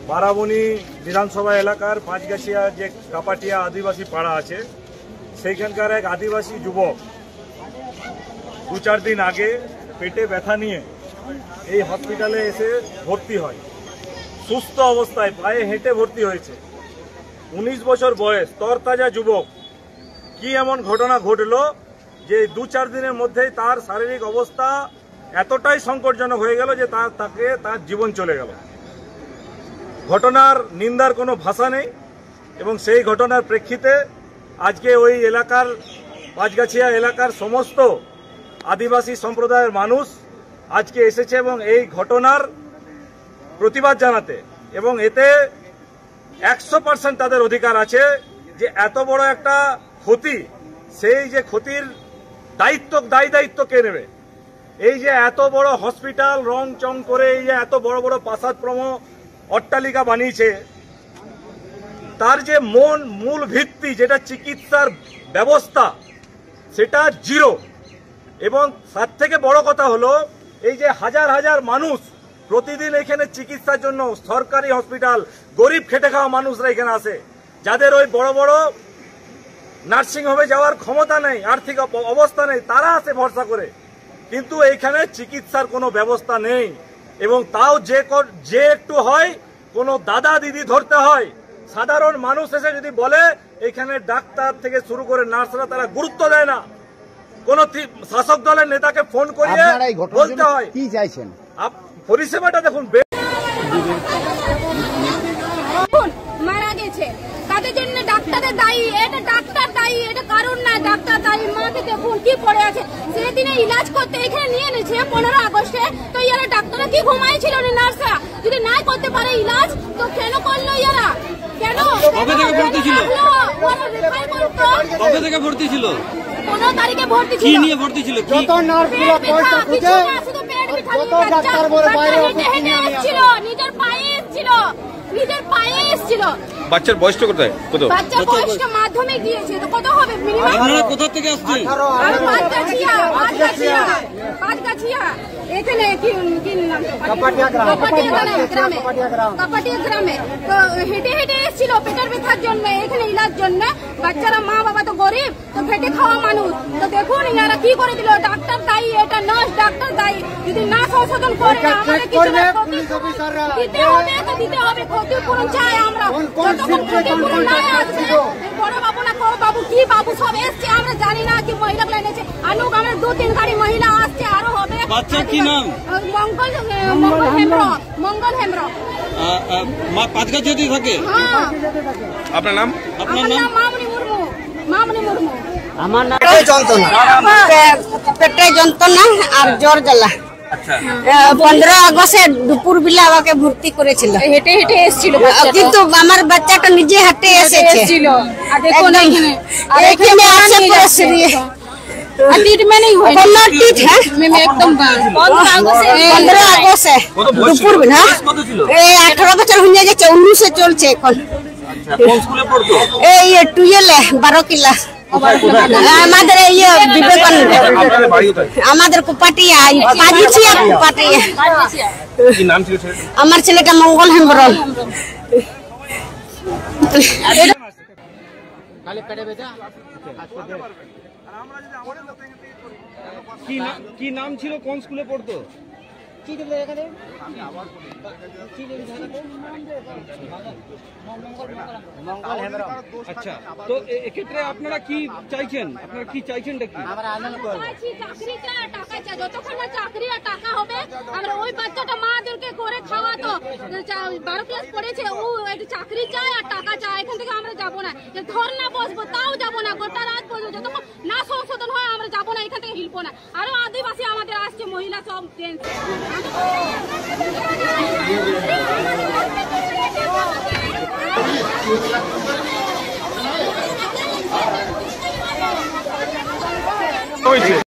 বারাবণী বিধানসভা এলাকার পাঁচগাছিয়া যে কাপাটিয়া আদিবাসী পাড়া আছে সেইখানকার এক আদিবাসী যুবক 2-4 দিন আগে পেটে ব্যথা নিয়ে এই হসপিটালে এসে ভর্তি হয়। সুস্থ অবস্থায় পায়ে হেঁটে ভর্তি হয়েছে। 19 বছর বয়স, তরতাজা যুবক। কি এমন ঘটনা ঘটলো যে 2-4 দিনের মধ্যেই তার শারীরিক অবস্থা এতটাই সংকটজনক হয়ে গেল যে তার জীবন চলে গেল। ঘটনার নিন্দার কোনো ভাষা নেই এবং সেই ঘটনার প্রেক্ষিতে আজকে ওই এলাকার পাঁচগাছিয়া এলাকার সমস্ত আদিবাসী সম্প্রদায়ের মানুষ আজকে এসেছে এবং এই ঘটনার প্রতিবাদ জানাতে, এবং এতে 100% তাদের অধিকার আছে যে এত বড় একটা ক্ষতি, সেই যে ক্ষতির দায়িত্ব কে নেবে? এই যে এত বড় হসপিটাল রং চং করে এই যে এত বড় বড় প্রাসাদপ্রম অট্টালিকা বানিয়েছে, তার যে মূল ভিত্তি যেটা চিকিৎসার ব্যবস্থা সেটা জিরো। এবং তার থেকে বড় কথা হলো এই যে হাজার হাজার মানুষ প্রতিদিন এখানে চিকিৎসার জন্য, সরকারি হসপিটাল, গরিব খেটে খাওয়া মানুষরা এখানে আসে, যাদের ওই বড় বড় নার্সিংহোমে যাওয়ার ক্ষমতা নেই, আর্থিক অবস্থা নেই, তারা আসে ভরসা করে। কিন্তু এইখানে চিকিৎসার কোনো ব্যবস্থা নেই এবং তাও যে একটু হয় কোনো দাদা দিদি ধরতে হয়। সাধারণ মানুষ এসে যদি বলে এখানে ডাক্তার থেকে শুরু করে নার্সরা তারা গুরুত্ব দেয় না। কোন শাসক দলের নেতাকে ফোন করিয়ে বলতে হয়। কি চাইছেন? পরিষেবাটা দেখুন, মারা গেছে তাদের জন্য ডাক্তারের দায়ী, এটা ডাক্তার দায়ী, এটা কারণ না, ডাক্তার দায়ী। মাকে দেখুন কি পড়ে আছে, সেদিনে ইলাজ করতে এখানে নিয়ে এনেছে 15 আগস্টে। তো ইয়ারা ডাক্তাররা কি ঘুমাইছিল না নার্সরা? যদি না করতে পারে ইলাজ তো কেন করলো ইয়ারা? কেন? কবে থেকে ভর্তি ছিল? কবে থেকে ভর্তি ছিল? 15 তারিখে ভর্তি ছিল। কি নিয়ে ভর্তি ছিল? যত নার্সগুলো পয়সা খুঁজে কত ডাক্তার বলে বাইরে অফিসে নিয়ে আসছিল, নিজের পায়ে এসেছিল। বাচ্চার বয়সটা কোথায়? কত? বাচ্চার বয়সটা মাধ্যমিক দিয়েছে, তো কত হবে মিনিমাম? আপনারা কোথা থেকে আসছেন? পাঁচগাছিয়া এখানে কি নাম? কাপাটিয়া গ্রামে। তো হেঁটে এসেছিল পেটের ব্যথার জন্য, এখানে ইলাজ জন্য। বাচ্চারা মা বাবা তো গরিব, তো খেটে খাওয়া মানুষ। তো দেখুন ইয়ারা কি করে দিল। ডাক্তার দায়ী, এটা নার্স ডাক্তার দায়ী। যদি না সংশোধন করে আমাদের কিছু দিতে হবে ক্ষতিপূরণ চাই আমরা। ক্ষতিপূরণ না আসছে বড় বাবু না বড় বাবু কি বাবু সব এসছে, আমরা জানি না কি মহিলাগুলো এনেছে। আনুক আমরা 2-3 গাড়ি মহিলা আসছে, আরো হবে। বাচ্চার কি নাম? মঙ্গল হেমব্র। মা পাঁচগাছিয়াতেই থাকে? হ্যাঁ। আপনার নাম? আপনার নাম? মামনি মুর্মু। আমার নাম পেটে যন্ত্রণা আর জ্বর জ্বালা। 15 আগস্টে দুপুর বেলা আমাকে ভর্তি করেছিল। হেঁটে এসেছিল কিন্তু আমার বাচ্চাটা নিজে হাঁটে এসেছে। এখানে আসে পুরো সিরিয়াস ট্রিটমেন্টই হয় কোনো ট্রিট। হ্যাঁ একদম 15 আগস্টে দুপুর বেলা। এই 18 বছর হয়ে গেছে, 19 চলছে এখন। কোন স্কুলে পড়তো? এই 12 কিলা। আমাদের বিবেকানন্দ, আমাদের কুপাটিয়া, পাঁচগাছিয়া কুপাটিয়া। কি নাম ছিল? আমার ছেলেটা মঙ্গল হেমব্র। কি নাম ছিল? কোন স্কুলে পড়তো? আচ্ছা, তো এক্ষেত্রে আপনারা কি চাইছেন? আপনারা কি চাইছেনটা কি? চাকরি চাই, টাকা চাই। যতক্ষণ না চাকরি আর টাকা হবে, আমরা ওই বাচ্চাটা মাদেরকে করে খাওয়াতো, 12 ক্লাস পড়েছে, ও একটু চাকরি চাই আর টাকা চাই। এখান থেকে আমরা যাবো না, ধর্না বসবো তাও যাবো না, গোটা রাত বসবো। যতক্ষণ না সংশোধন হয় আমরা যাবো না, এখান থেকে হিলবো না। আরো আদিবাসী আমাদের আসছে, মহিলা সব হয়েছে।